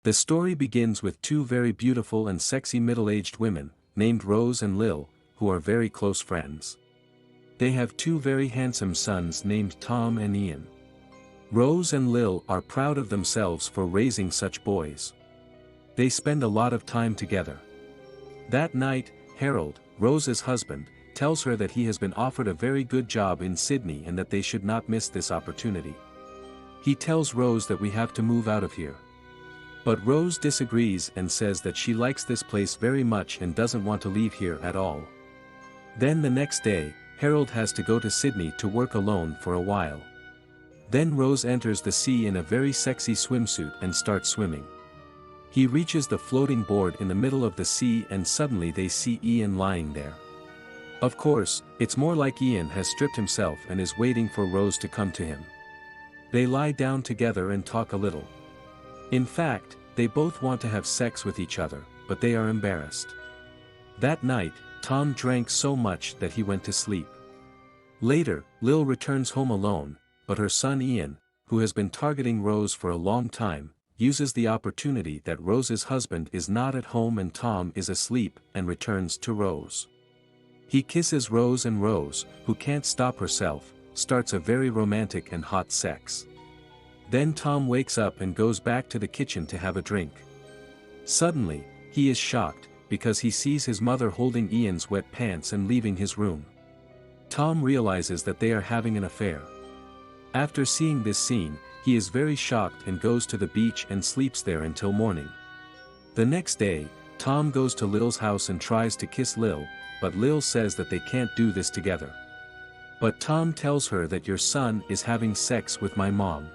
The story begins with two very beautiful and sexy middle-aged women, named Rose and Lil, who are very close friends. They have two very handsome sons named Tom and Ian. Rose and Lil are proud of themselves for raising such boys. They spend a lot of time together. That night, Harold, Rose's husband, tells her that he has been offered a very good job in Sydney and that they should not miss this opportunity. He tells Rose that we have to move out of here. But Rose disagrees and says that she likes this place very much and doesn't want to leave here at all. Then the next day, Harold has to go to Sydney to work alone for a while. Then Rose enters the sea in a very sexy swimsuit and starts swimming. He reaches the floating board in the middle of the sea and suddenly they see Ian lying there. Of course, it's more like Ian has stripped himself and is waiting for Rose to come to him. They lie down together and talk a little. In fact, they both want to have sex with each other, but they are embarrassed. That night, Tom drank so much that he went to sleep. Later, Lil returns home alone, but her son Ian, who has been targeting Rose for a long time, uses the opportunity that Rose's husband is not at home and Tom is asleep and returns to Rose. He kisses Rose and Rose, who can't stop herself, starts a very romantic and hot sex. Then Tom wakes up and goes back to the kitchen to have a drink. Suddenly, he is shocked, because he sees his mother holding Ian's wet pants and leaving his room. Tom realizes that they are having an affair. After seeing this scene, he is very shocked and goes to the beach and sleeps there until morning. The next day, Tom goes to Lil's house and tries to kiss Lil, but Lil says that they can't do this together. But Tom tells her that your son is having sex with my mom.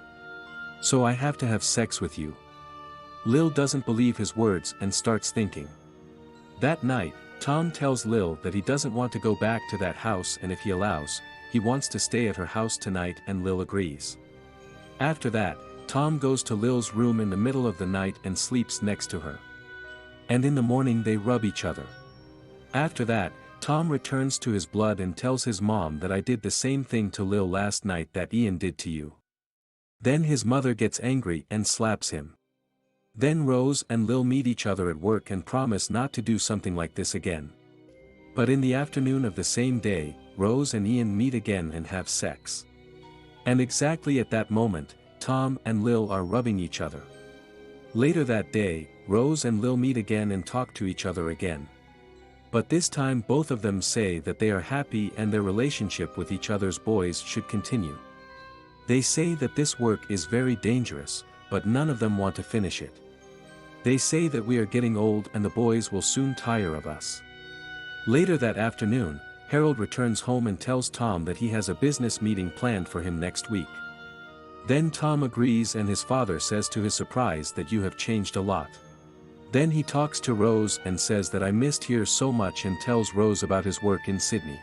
So I have to have sex with you. Lil doesn't believe his words and starts thinking. That night, Tom tells Lil that he doesn't want to go back to that house and if he allows, he wants to stay at her house tonight and Lil agrees. After that, Tom goes to Lil's room in the middle of the night and sleeps next to her. And in the morning they rub each other. After that, Tom returns to his blood and tells his mom that I did the same thing to Lil last night that Ian did to you. Then his mother gets angry and slaps him. Then Rose and Lil meet each other at work and promise not to do something like this again. But in the afternoon of the same day, Rose and Ian meet again and have sex. And exactly at that moment, Tom and Lil are rubbing each other. Later that day, Rose and Lil meet again and talk to each other again. But this time both of them say that they are happy and their relationship with each other's boys should continue. They say that this work is very dangerous, but none of them want to finish it. They say that we are getting old and the boys will soon tire of us. Later that afternoon, Harold returns home and tells Tom that he has a business meeting planned for him next week. Then Tom agrees and his father says to his surprise that you have changed a lot. Then he talks to Rose and says that I missed here so much and tells Rose about his work in Sydney.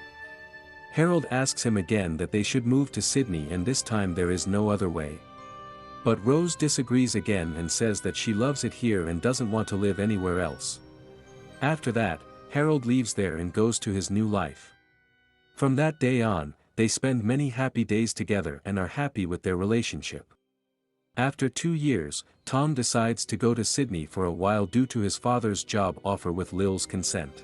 Harold asks him again that they should move to Sydney and this time there is no other way. But Rose disagrees again and says that she loves it here and doesn't want to live anywhere else. After that, Harold leaves there and goes to his new life. From that day on, they spend many happy days together and are happy with their relationship. After 2 years, Tom decides to go to Sydney for a while due to his father's job offer with Lil's consent.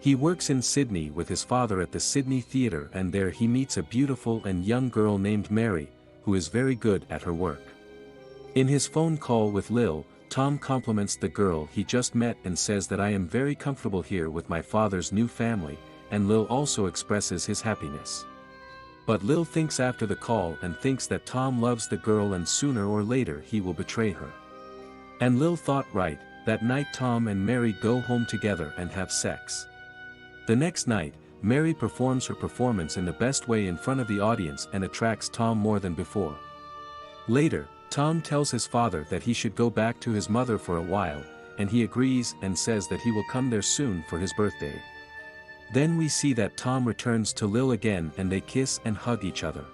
He works in Sydney with his father at the Sydney Theatre and there he meets a beautiful and young girl named Mary, who is very good at her work. In his phone call with Lil, Tom compliments the girl he just met and says that I am very comfortable here with my father's new family, and Lil also expresses his happiness. But Lil thinks after the call and thinks that Tom loves the girl and sooner or later he will betray her. And Lil thought right, that night Tom and Mary go home together and have sex. The next night, Mary performs her performance in the best way in front of the audience and attracts Tom more than before. Later, Tom tells his father that he should go back to his mother for a while, and he agrees and says that he will come there soon for his birthday. Then we see that Tom returns to Lil again and they kiss and hug each other.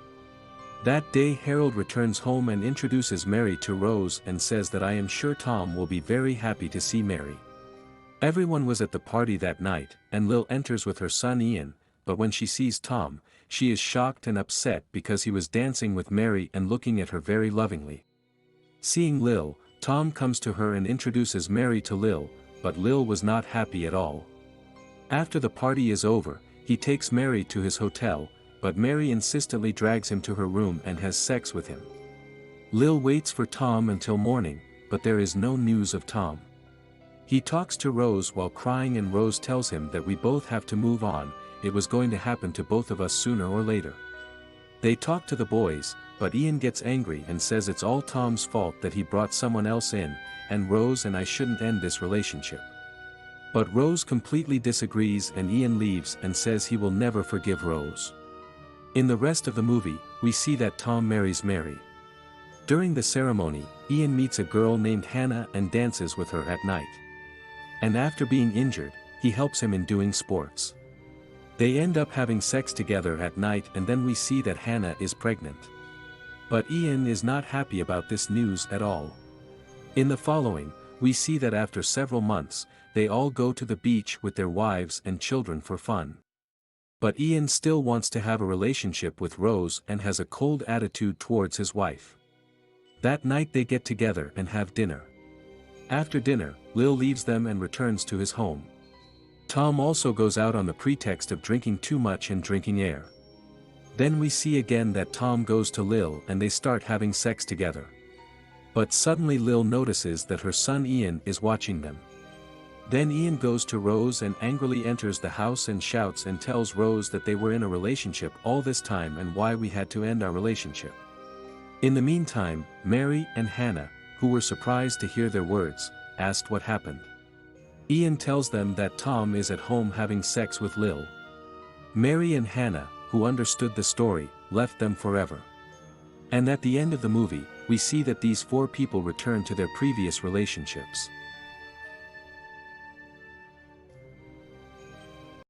That day Harold returns home and introduces Mary to Rose and says that I am sure Tom will be very happy to see Mary. Everyone was at the party that night, and Lil enters with her son Ian, but when she sees Tom, she is shocked and upset because he was dancing with Mary and looking at her very lovingly. Seeing Lil, Tom comes to her and introduces Mary to Lil, but Lil was not happy at all. After the party is over, he takes Mary to his hotel, but Mary insistently drags him to her room and has sex with him. Lil waits for Tom until morning, but there is no news of Tom. He talks to Rose while crying and Rose tells him that we both have to move on, it was going to happen to both of us sooner or later. They talk to the boys, but Ian gets angry and says it's all Tom's fault that he brought someone else in, and Rose and I shouldn't end this relationship. But Rose completely disagrees and Ian leaves and says he will never forgive Rose. In the rest of the movie, we see that Tom marries Mary. During the ceremony, Ian meets a girl named Hannah and dances with her at night. And after being injured, he helps him in doing sports. They end up having sex together at night and then we see that Hannah is pregnant. But Ian is not happy about this news at all. In the following, we see that after several months, they all go to the beach with their wives and children for fun. But Ian still wants to have a relationship with Rose and has a cold attitude towards his wife. That night they get together and have dinner. After dinner, Lil leaves them and returns to his home. Tom also goes out on the pretext of drinking too much and drinking air. Then we see again that Tom goes to Lil and they start having sex together. But suddenly Lil notices that her son Ian is watching them. Then Ian goes to Rose and angrily enters the house and shouts and tells Rose that they were in a relationship all this time and why we had to end our relationship. In the meantime, Mary and Hannah, who were surprised to hear their words, asked what happened. Ian tells them that Tom is at home having sex with Lil. Mary and Hannah, who understood the story, left them forever. And at the end of the movie, we see that these four people return to their previous relationships.